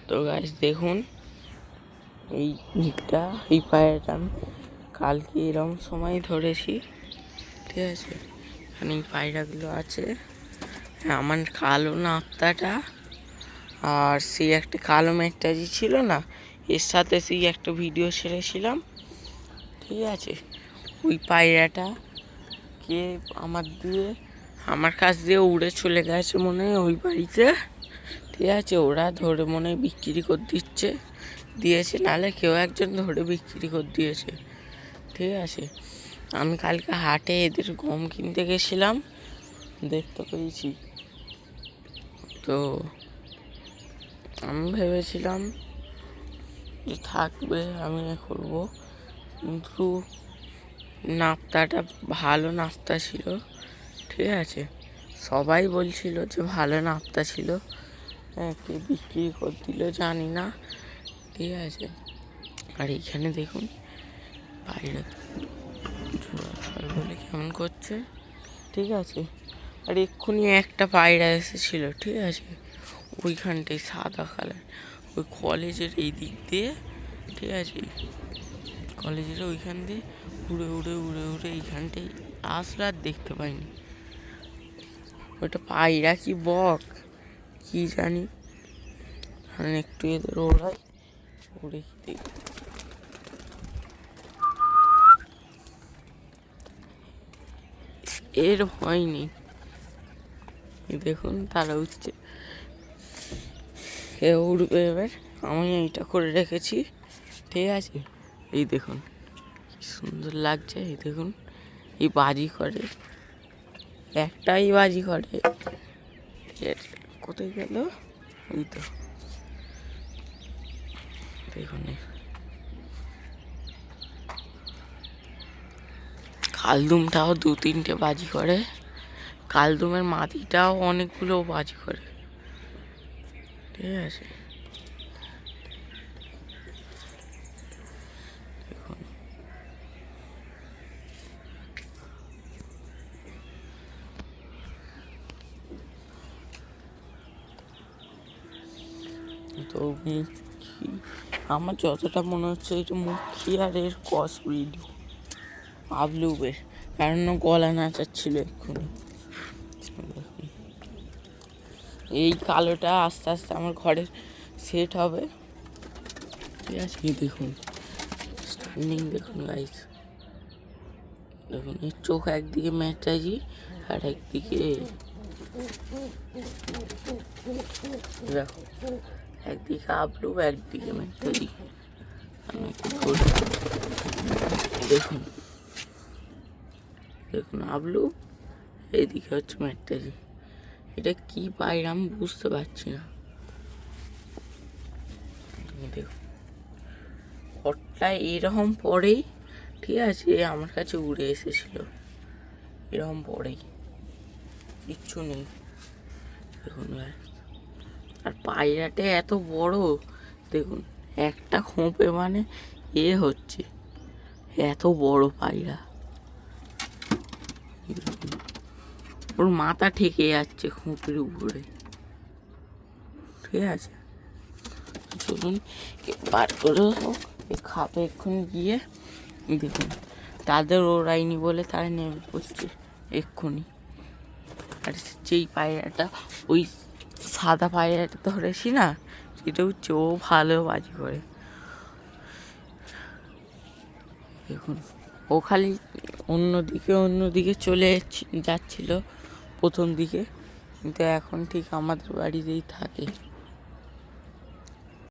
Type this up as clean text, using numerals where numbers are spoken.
তো গাইস দেখুন এই পায়রাটা আমি কালকে এরকম সময় ধরেছি, ঠিক আছে। এখানে এই পায়রাগুলো আছে। আমার কালো নাপ্তাটা আর সেই একটা কালো মেঘটাজি ছিল না, এর সাথে সেই একটা ভিডিও ছেড়েছিলাম, ঠিক আছে। ওই পায়রাটা কে আমার কাছ দিয়ে উড়ে চলে গেছে মনে হয় ওই বাড়িতে, ঠিক আছে। ওরা ধরে মনে হয় বিক্রি করে দিয়েছে, নাহলে কেউ একজন ধরে বিক্রি করে দিয়েছে, ঠিক আছে। আমি কালকে হাটে এদের গম কিনতে গেছিলাম, দেখতে পেয়েছি। তো আমি ভেবেছিলাম যে থাকবে, আমি করবো, কিন্তু নাপ্তাটা ভালো নাপ্তা ছিল, ঠিক আছে। সবাই বলছিল যে ভালো নাপ্তা ছিল, কে বিক্রি করে দিল জানি না, ঠিক আছে। আর এখানে দেখুন পায়রা বলে কেমন করছে, ঠিক আছে। আর এক্ষুনি একটা পায়রা এসেছিল, ঠিক আছে, ওইখানটায় সাদা কালার, ওই কলেজের এই দিক দিয়ে, ঠিক আছে, কলেজের ওইখান দিয়ে উড়ে উড়ে উড়ে উড়ে এইখানটায় আসলো, আর দেখতে পাইনি। ওটা পায়রা কি বক কি জানি, একটু এদের ওড়াই উড়ে কি এর হয়নি। দেখুন তারা উঠছে, কে উড়বে এবার। আমি এইটা করে রেখেছি, ঠিক আছে। এই দেখুন কি সুন্দর লাগছে, এই দেখুন এই বাজি করে, একটাই বাজি করে। কোথায় গেল এই তো দেখুন, কালদুমটাও 2-3টে বাজি করে, কালদুমের মাটিটাও অনেকগুলো বাজি করে, ঠিক আছে। দেখুন তো আমার যতটা মনে হচ্ছে এটা মুখী আর এর ক্রস ব্রিড আবলুবের, কারণ গলা নাচাচ্ছিল এক্ষুনি। এই কালোটা আস্তে আস্তে আমার ঘরে সেট হবে, ঠিক আছে। দেখুন স্ট্যান্ডিং দেখুন গাইস, দেখুন এর চোখ একদিকে ম্যাটাজি আর একদিকে দেখো, একদিকে আবলু একদিকে ম্যাটাজি। আমি দেখুন দেখুন আবলু, এইদিকে হচ্ছে ম্যাটাজি। এটা কি পায়রা আমি বুঝতে পারছি না। দেখুন ঘরটা এরকম পরেই, ঠিক আছে, আমার কাছে উড়ে এসেছিল এরকম পরেই, কিচ্ছু নেই। দেখুন আর পায়রাটা এত বড়, দেখুন একটা খোঁপে মানে হচ্ছে এত বড় পায়রা, ওর মাথা ঠেকে যাচ্ছে খোঁপের উপরে, ঠিক আছে। চলুন বার করে হোক খাপে এক্ষুনি গিয়ে দেখুন, তাদের ওড়াইনি বলে তারা নেমে পড়ছে এক্ষুনি। আর যেই পায়রাটা ওই সাদা পায়রাটা ধরেছি না, সেটা হচ্ছে ও ভালো বাজি করে। দেখুন ও খালি অন্যদিকে চলে যাচ্ছিল প্রথম দিকে, কিন্তু এখন ঠিক আমাদের বাড়িতেই থাকে।